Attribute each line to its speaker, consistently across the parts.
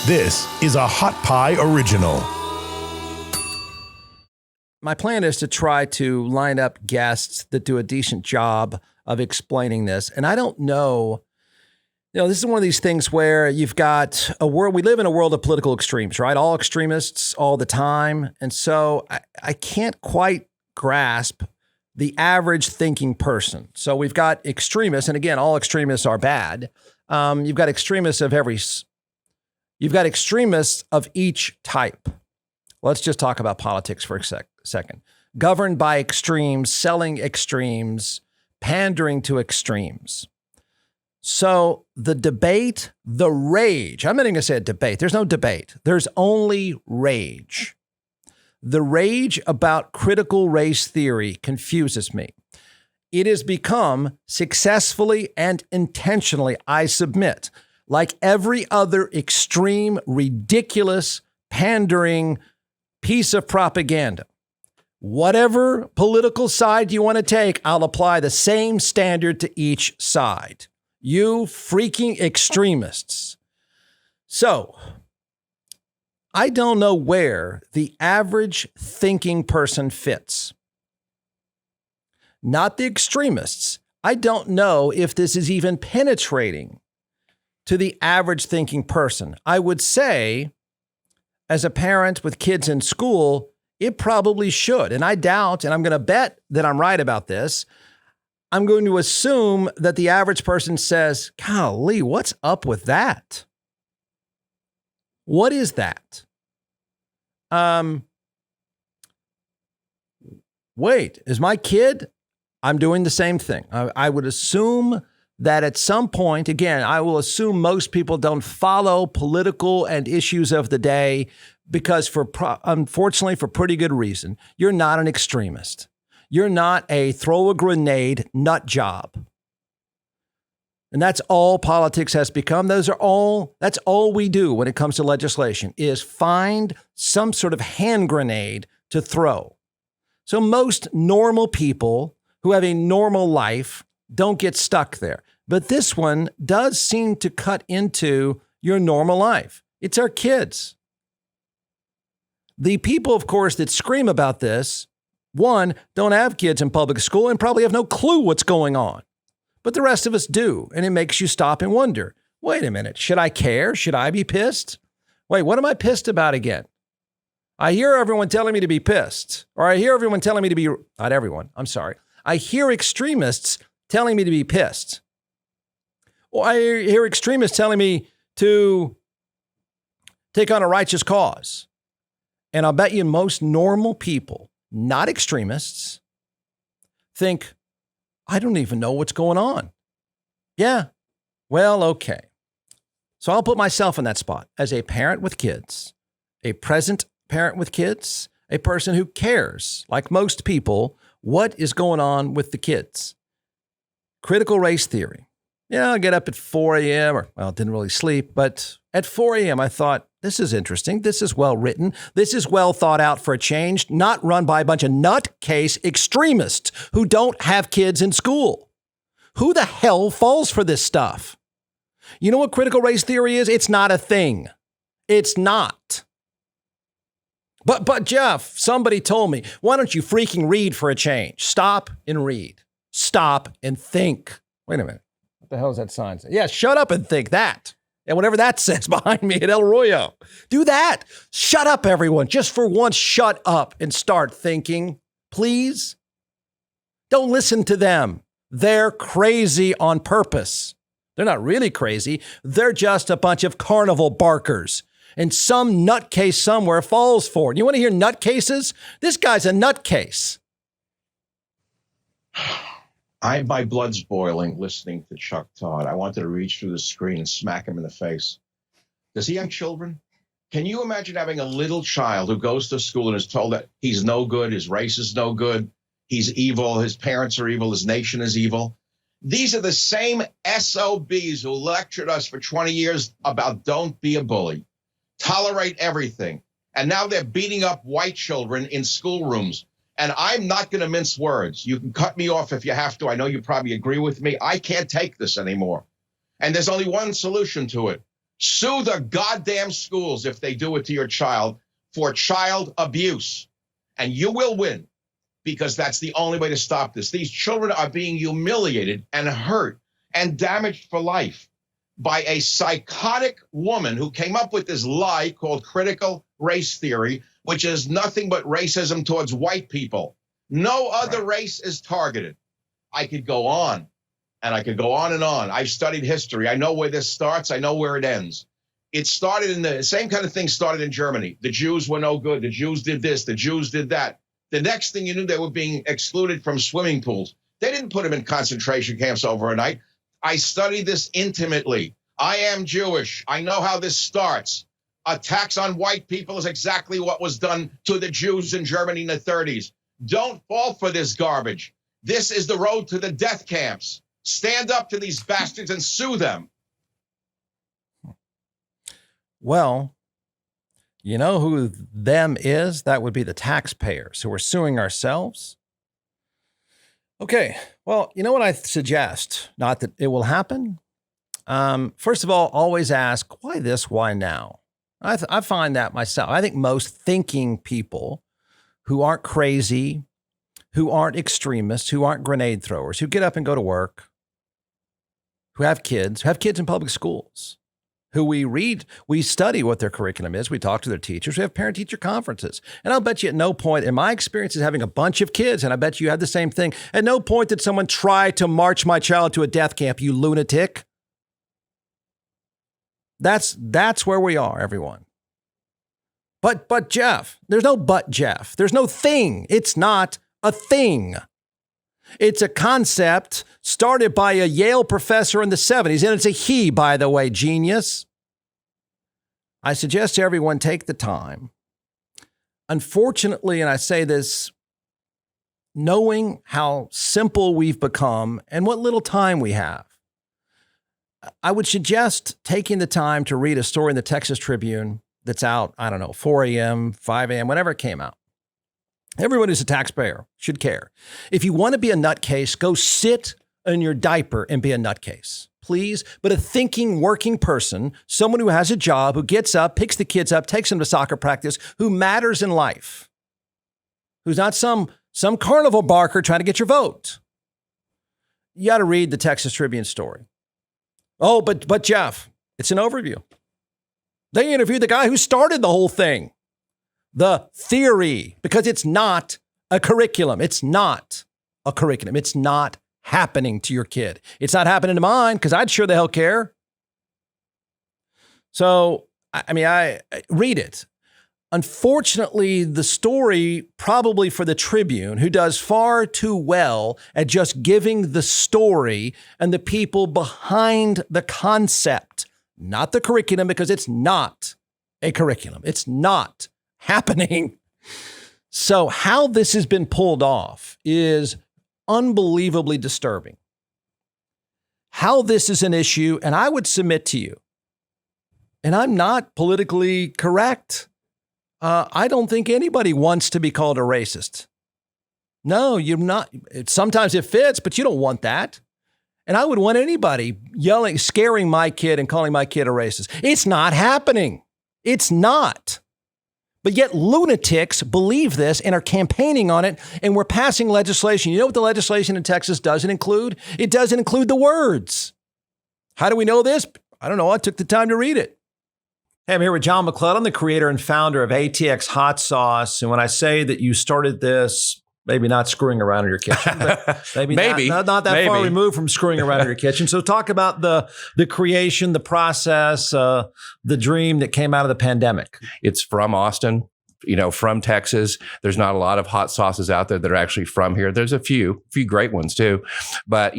Speaker 1: This is a Hot Pie Original.
Speaker 2: My plan is to try to line up guests that do a decent job of explaining this. And I don't know, this is one of these things where you've got a world, we live in a world of political extremes, right? All extremists all the time. And so I can't quite grasp the average thinking person. So we've got extremists, and again, all extremists are bad. You've got extremists of each type. Let's just talk about politics for a second. Governed by extremes, selling extremes, pandering to extremes. So the debate, the rage, I'm not even going to say a debate. There's no debate. There's only rage. The rage about critical race theory confuses me. It has become successfully and intentionally, I submit, like every other extreme, ridiculous, pandering piece of propaganda. Whatever political side you want to take, I'll apply the same standard to each side. You freaking extremists. So, I don't know where the average thinking person fits. Not the extremists. I don't know if this is even penetrating to the average thinking person. I would say, as a parent with kids in school, it probably should. And I doubt, and I'm going to bet that I'm right about this, I'm going to assume that the average person says, golly, what's up with that? What is that? Wait, is my kid? I'm doing the same thing. I would assume that at some point, again, I will assume most people don't follow political and issues of the day because unfortunately, for pretty good reason, you're not an extremist. You're not a throw a grenade nut job. And that's all politics has become. That's all we do when it comes to legislation is find some sort of hand grenade to throw. So most normal people who have a normal life don't get stuck there. But this one does seem to cut into your normal life. It's our kids. The people, of course, that scream about this, one, don't have kids in public school and probably have no clue what's going on. But the rest of us do. And it makes you stop and wonder, wait a minute, should I care? Should I be pissed? Wait, what am I pissed about again? I hear everyone telling me to be pissed. Or I hear everyone telling me to be, not everyone, I'm sorry. I hear extremists telling me to be pissed. Or I hear extremists telling me to take on a righteous cause. And I'll bet you most normal people, not extremists, think, I don't even know what's going on. Yeah, well, okay. So I'll put myself in that spot as a parent with kids, a present parent with kids, a person who cares, like most people, what is going on with the kids. Critical race theory. Yeah, I'll get up at 4 a.m. Didn't really sleep, but at 4 a.m. I thought, this is interesting. This is well written. This is well thought out for a change, not run by a bunch of nutcase extremists who don't have kids in school. Who the hell falls for this stuff? You know what critical race theory is? It's not a thing. It's not. But Jeff, somebody told me, why don't you freaking read for a change? Stop and read. Stop and think. Wait a minute. What the hell is that sign? Yeah, shut up and think that. And whatever that says behind me at El Royo. Do that. Shut up, everyone. Just for once, shut up and start thinking, please. Don't listen to them. They're crazy on purpose. They're not really crazy. They're just a bunch of carnival barkers. And some nutcase somewhere falls for it. You want to hear nutcases? This guy's a nutcase.
Speaker 3: My blood's boiling listening to Chuck Todd. I wanted to reach through the screen and smack him in the face. Does he have children? Can you imagine having a little child who goes to school and is told that he's no good, his race is no good, he's evil, his parents are evil, his nation is evil? These are the same SOBs who lectured us for 20 years about don't be a bully, tolerate everything. And now they're beating up white children in schoolrooms. And I'm not going to mince words. You can cut me off if you have to. I know you probably agree with me. I can't take this anymore. And there's only one solution to it. Sue the goddamn schools if they do it to your child for child abuse. And you will win, because that's the only way to stop this. These children are being humiliated and hurt and damaged for life by a psychotic woman who came up with this lie called critical race theory, which is nothing but racism towards white people. No other race is targeted. I could go on, and I could go on and on. I've studied history. I know where this starts. I know where it ends. It started in the same kind of thing started in Germany. The Jews were no good. The Jews did this. The Jews did that. The next thing you knew, they were being excluded from swimming pools. They didn't put them in concentration camps overnight. I studied this intimately. I am Jewish. I know how this starts. Attacks on white people is exactly what was done to the Jews in Germany in the 30s. Don't fall for this garbage. This is the road to the death camps. Stand up to these bastards and sue them.
Speaker 2: Well, you know who them is? That would be the taxpayers who are suing ourselves. Okay, well, you know what I suggest? Not that it will happen. First of all, always ask, why this, why now? I find that myself. I think most thinking people who aren't crazy, who aren't extremists, who aren't grenade throwers, who get up and go to work, who have kids in public schools, who we study what their curriculum is. We talk to their teachers. We have parent-teacher conferences. And I'll bet you at no point, in my experience, is having a bunch of kids, and I bet you had the same thing, at no point did someone try to march my child to a death camp, you lunatic. That's where we are, everyone. But Jeff, there's no but Jeff. There's no thing. It's not a thing. It's a concept started by a Yale professor in the 70s, and it's a he, by the way, genius. I suggest to everyone take the time. Unfortunately, and I say this, knowing how simple we've become and what little time we have, I would suggest taking the time to read a story in the Texas Tribune that's out, 4 a.m., 5 a.m., whenever it came out. Everyone who's a taxpayer should care. If you want to be a nutcase, go sit in your diaper and be a nutcase, please. But a thinking, working person, someone who has a job, who gets up, picks the kids up, takes them to soccer practice, who matters in life, who's not some carnival barker trying to get your vote. You got to read the Texas Tribune story. Oh, but Jeff, it's an overview. They interviewed the guy who started the whole thing. The theory, because it's not a curriculum. It's not a curriculum. It's not happening to your kid. It's not happening to mine, because I'd sure the hell care. So, I read it. Unfortunately, the story, probably for the Tribune, who does far too well at just giving the story and the people behind the concept, not the curriculum, because it's not a curriculum. It's not happening. So how this has been pulled off is unbelievably disturbing. How this is an issue, and I would submit to you, and I'm not politically correct, I don't think anybody wants to be called a racist. No, you're not. Sometimes it fits, but you don't want that. And I would want anybody yelling, scaring my kid and calling my kid a racist. It's not happening. It's not. But yet lunatics believe this and are campaigning on it, and we're passing legislation. You know what the legislation in Texas doesn't include? It doesn't include the words. How do we know this? I don't know. I took the time to read it. Hey, I'm here with John McCloud. I'm the creator and founder of Atx Hot Sauce. And when I say that you started this, maybe not screwing around in your kitchen, but maybe not that far removed from screwing around in your kitchen. So talk about the creation, the process, the dream that came out of the pandemic.
Speaker 4: It's from Austin, from Texas. There's not a lot of hot sauces out there that are actually from here. There's a few great ones too. But,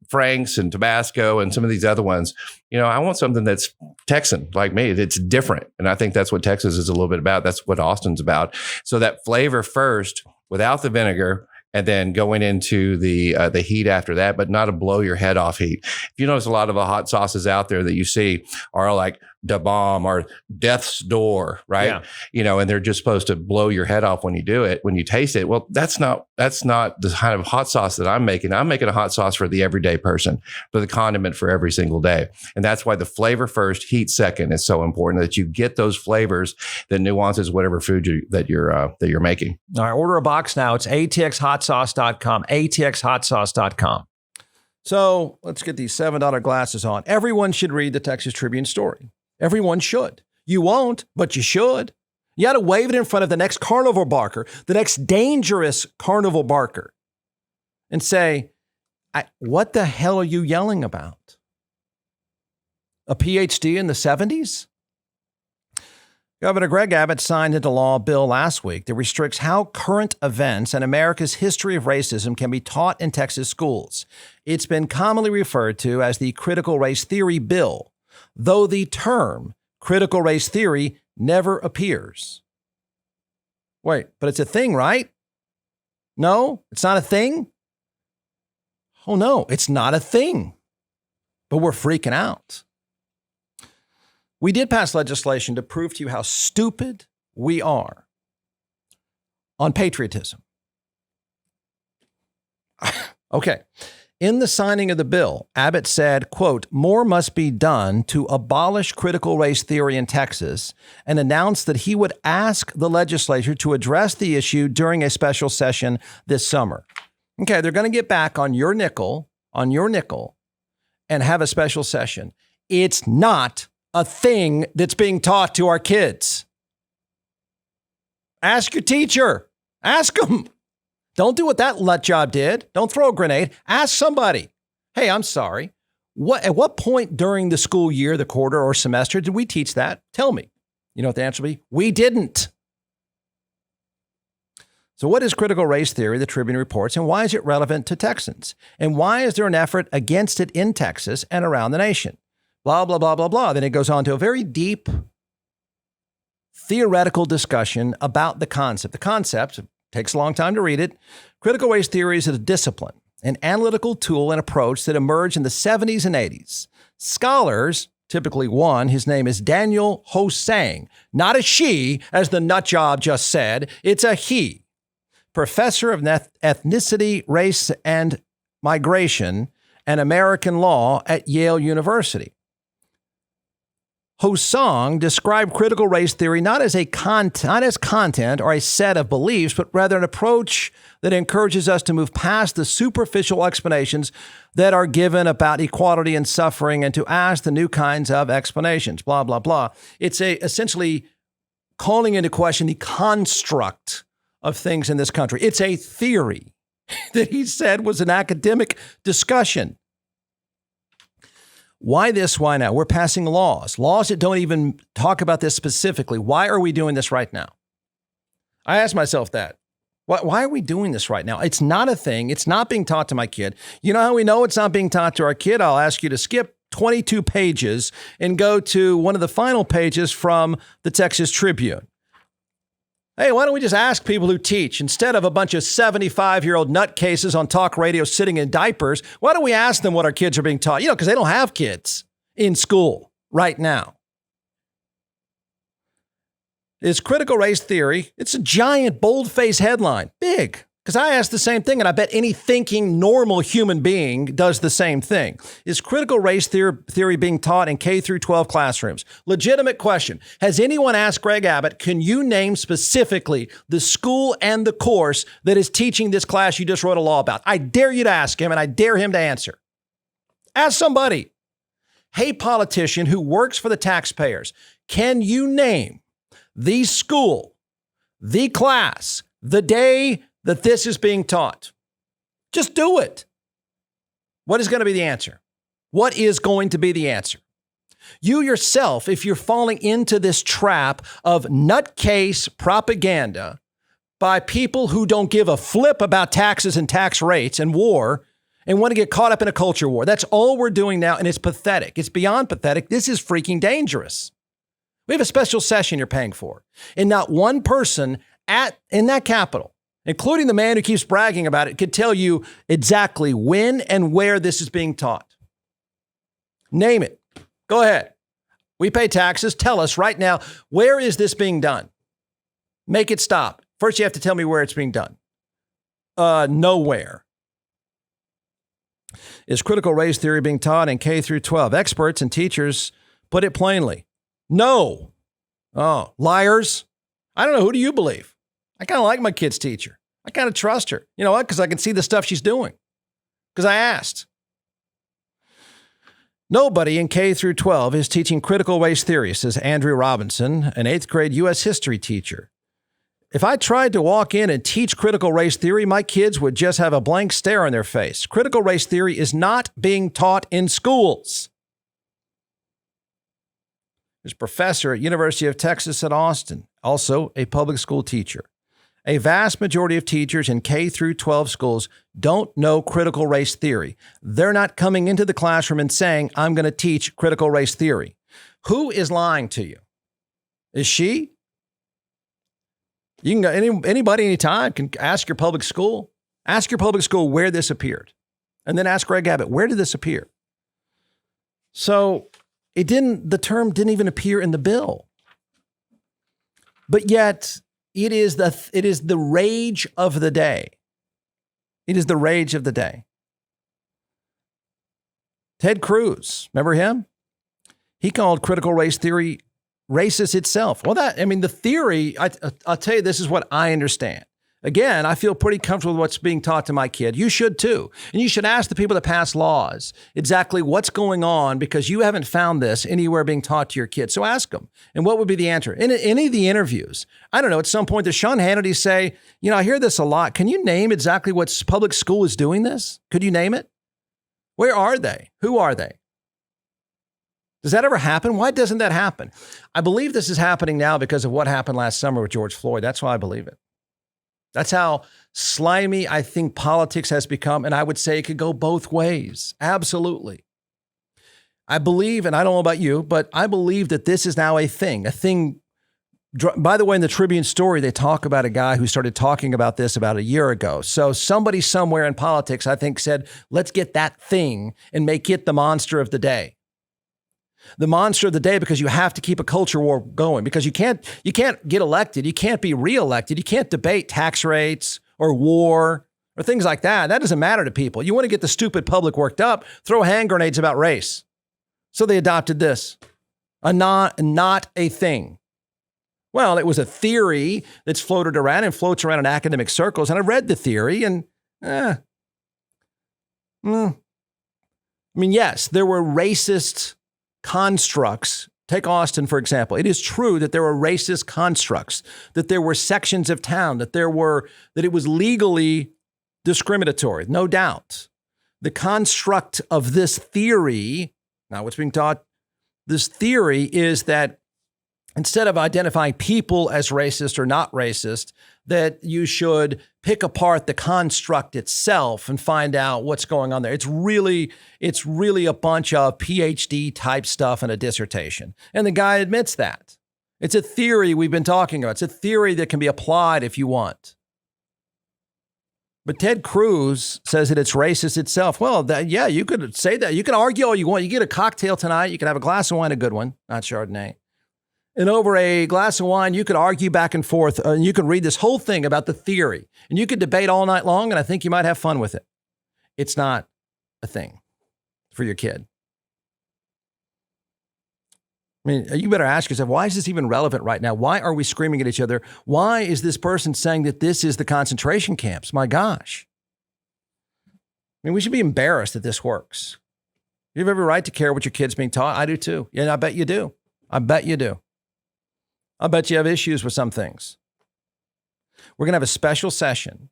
Speaker 4: Frank's and Tabasco and some of these other ones, I want something that's Texan like me. It's different. And I think that's what Texas is a little bit about. That's what Austin's about. So that flavor first, without the vinegar, and then going into the heat after that, but not a blow your head off heat. If you notice, a lot of the hot sauces out there that you see are like da bomb or death's door, right?
Speaker 2: Yeah.
Speaker 4: And they're just supposed to blow your head off when you do it, when you taste it. Well, that's not the kind of hot sauce that I'm making. I'm making a hot sauce for the everyday person, for the condiment for every single day. And that's why the flavor first, heat second is so important, that you get those flavors, the nuances, whatever food that you're making.
Speaker 2: All right, order a box now. It's atxhotsauce.com, atxhotsauce.com. So let's get these $7 glasses on. Everyone should read the Texas Tribune story. Everyone should. You won't, but you should. You got to wave it in front of the next carnival barker, the next dangerous carnival barker, and say, what the hell are you yelling about? A PhD in the 70s? Governor Greg Abbott signed into law a bill last week that restricts how current events and America's history of racism can be taught in Texas schools. It's been commonly referred to as the Critical Race Theory Bill, though the term critical race theory never appears. Wait, but it's a thing, right? No, it's not a thing? Oh, no, it's not a thing. But we're freaking out. We did pass legislation to prove to you how stupid we are on patriotism. Okay. In the signing of the bill, Abbott said, quote, more must be done to abolish critical race theory in Texas, and announced that he would ask the legislature to address the issue during a special session this summer. Okay, they're going to get back on your nickel, and have a special session. It's not a thing that's being taught to our kids. Ask your teacher. Ask them. Don't do what that nut job did. Don't throw a grenade. Ask somebody. Hey, I'm sorry. At what point during the school year, the quarter or semester, did we teach that? Tell me. You know what the answer will be? We didn't. So what is critical race theory, the Tribune reports, and why is it relevant to Texans? And why is there an effort against it in Texas and around the nation? Blah, blah, blah, blah, blah. Then it goes on to a very deep theoretical discussion about the concept. The concept, it takes a long time to read it. Critical race theory is a discipline, an analytical tool and approach that emerged in the 70s and 80s. Scholars, typically one, his name is Daniel Hosang, not a she, as the nut job just said. It's a he. Professor of ethnicity, race, and migration and American law at Yale University. Hosang described critical race theory not as content or a set of beliefs, but rather an approach that encourages us to move past the superficial explanations that are given about equality and suffering and to ask the new kinds of explanations, blah, blah, blah. It's essentially calling into question the construct of things in this country. It's a theory that he said was an academic discussion. Why this? Why now? We're passing laws that don't even talk about this specifically. Why are we doing this right now? I ask myself that. Why are we doing this right now? It's not a thing. It's not being taught to my kid. You know how we know it's not being taught to our kid? I'll ask you to skip 22 pages and go to one of the final pages from the Texas Tribune. Hey, why don't we just ask people who teach, instead of a bunch of 75-year-old nutcases on talk radio sitting in diapers, why don't we ask them what our kids are being taught? Because they don't have kids in school right now. Is critical race theory, it's a giant bold-faced headline, big. Because I asked the same thing, and I bet any thinking normal human being does the same thing. Is critical race theory being taught in K through 12 classrooms? Legitimate question. Has anyone asked Greg Abbott, can you name specifically the school and the course that is teaching this class you just wrote a law about? I dare you to ask him, and I dare him to answer. Ask somebody. Hey, politician who works for the taxpayers, can you name the school, the class, the day that this is being taught? Just do it. What is going to be the answer? What is going to be the answer? You yourself, if you're falling into this trap of nutcase propaganda by people who don't give a flip about taxes and tax rates and war and want to get caught up in a culture war, that's all we're doing now, and it's pathetic. It's beyond pathetic. This is freaking dangerous. We have a special session you're paying for, and not one person in that Capitol, including the man who keeps bragging about it, could tell you exactly when and where this is being taught. Name it. Go ahead. We pay taxes. Tell us right now, where is this being done? Make it stop. First, you have to tell me where it's being done. Nowhere. Is critical race theory being taught in K through 12? Experts and teachers put it plainly. No. Oh, liars. I don't know. Who do you believe? I kind of like my kid's teacher. I kind of trust her. You know what? Because I can see the stuff she's doing. Because I asked. Nobody in K through 12 is teaching critical race theory, says Andrew Robinson, an 8th grade U.S. history teacher. If I tried to walk in and teach critical race theory, my kids would just have a blank stare on their face. Critical race theory is not being taught in schools. There's a professor at University of Texas at Austin, also a public school teacher. A vast majority of teachers in K through 12 schools don't know critical race theory. They're not coming into the classroom and saying, I'm going to teach critical race theory. Who is lying to you? Is she? You can go, anybody, anytime can ask your public school. Ask your public school where this appeared. And then ask Greg Abbott, where did this appear? So the term didn't even appear in the bill. But yet it is the rage of the day. It is the rage of the day. Ted Cruz, remember him? He called critical race theory racist itself. Well, the theory, I'll tell you, this is what I understand. Again, I feel pretty comfortable with what's being taught to my kid. You should too. And you should ask the people that pass laws exactly what's going on, because you haven't found this anywhere being taught to your kids. So ask them. And what would be the answer? In any of the interviews, I don't know, at some point, does Sean Hannity say, I hear this a lot. Can you name exactly what public school is doing this? Could you name it? Where are they? Who are they? Does that ever happen? Why doesn't that happen? I believe this is happening now because of what happened last summer with George Floyd. That's why I believe it. That's how slimy I think politics has become. And I would say it could go both ways. Absolutely. I believe, and I don't know about you, but I believe that this is now a thing. By the way, in the Tribune story, they talk about a guy who started talking about this about a year ago. So somebody somewhere in politics, I think, said, let's get that thing and make it the monster of the day. The monster of the day, because you have to keep a culture war going, because you can't get elected. You can't be reelected. You can't debate tax rates or war or things like that. That doesn't matter to people. You want to get the stupid public worked up, throw hand grenades about race. So they adopted this, not a thing. Well, it was a theory that's floated around and floats around in academic circles. And I read the theory and, yes, there were racist constructs. Take Austin, for example. It is true that there were racist constructs, that there were sections of town, that it was legally discriminatory, no doubt. The construct of this theory, now what's being taught, this theory is that instead of identifying people as racist or not racist, that you should pick apart the construct itself and find out what's going on there. It's really a bunch of PhD type stuff and a dissertation. And the guy admits that. It's a theory we've been talking about. It's a theory that can be applied if you want. But Ted Cruz says that it's racist itself. Well, you could say that. You can argue all you want. You get a cocktail tonight. You can have a glass of wine, a good one, not Chardonnay. And over a glass of wine, you could argue back and forth, and you could read this whole thing about the theory. And you could debate all night long, and I think you might have fun with it. It's not a thing for your kid. You better ask yourself, why is this even relevant right now? Why are we screaming at each other? Why is this person saying that this is the concentration camps? My gosh. We should be embarrassed that this works. You have every right to care what your kid's being taught. I do too. Yeah, I bet you do. I bet you do. I bet you have issues with some things. We're going to have a special session,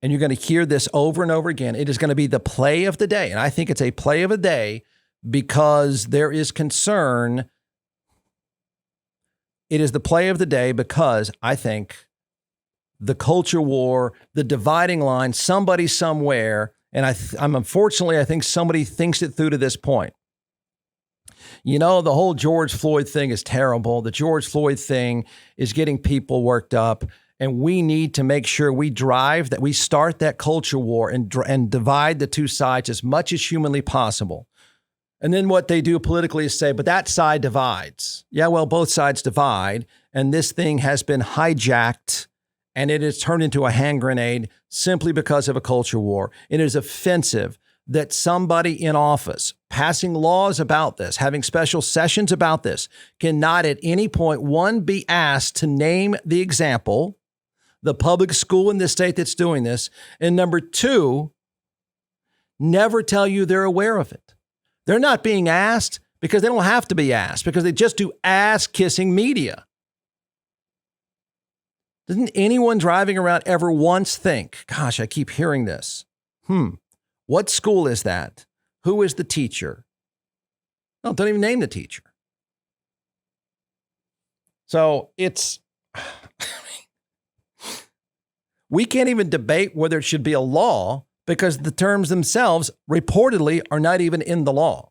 Speaker 2: and you're going to hear this over and over again. It is going to be the play of the day. And I think it's a play of the day because there is concern. It is the play of the day because I think the culture war, the dividing line, somebody somewhere, and unfortunately, I think somebody thinks it through to this point. The whole George Floyd thing is terrible. The George Floyd thing is getting people worked up. And we need to make sure we start that culture war and divide the two sides as much as humanly possible. And then what they do politically is say, but that side divides. Yeah, well, both sides divide. And this thing has been hijacked and it is turned into a hand grenade simply because of a culture war. It is offensive that somebody in office passing laws about this, having special sessions about this, cannot at any point, one, be asked to name the example, the public school in this state that's doing this, and number two, never tell you they're aware of it. They're not being asked because they don't have to be asked, because they just do ass-kissing media. Doesn't anyone driving around ever once think, gosh, I keep hearing this. What school is that? Who is the teacher? No, don't even name the teacher. So it's, we can't even debate whether it should be a law because the terms themselves reportedly are not even in the law.